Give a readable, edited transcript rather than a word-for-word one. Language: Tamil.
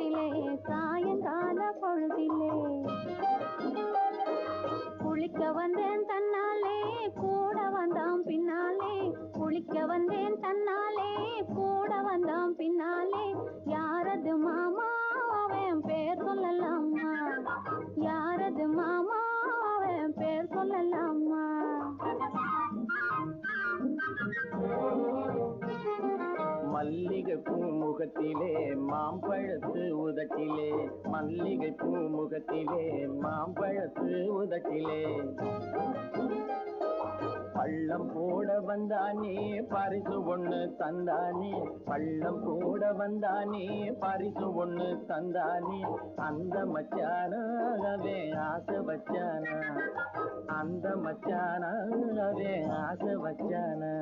முகத்திலே சாயங்கால பொழுதிலே குளிக்க வந்தேன் தன்னாலே கூட வந்தாம் பின்னாலே குளிக்க வந்தேன் தன்னாலே கூட வந்தாம் பின்னாலே யாரது மாமா அவன் பேர் சொல்லலாமா யாரது மாமா அவன் பேர் சொல்லலாமா மல்லிகை பூமுகத்திலே மாம்பழத்து உதட்டிலே மல்லிகை பூமுகத்திலே மாம்பழத்து உதட்டிலே பள்ளம் போட வந்தானே பரிசு ஒண்ணு தந்தானே பள்ளம் போட வந்தானே பரிசு ஒண்ணு தந்தானே அந்த மச்சானாவே ஆசை வச்சானா அந்த மச்சானாவே ஆசை வச்சானா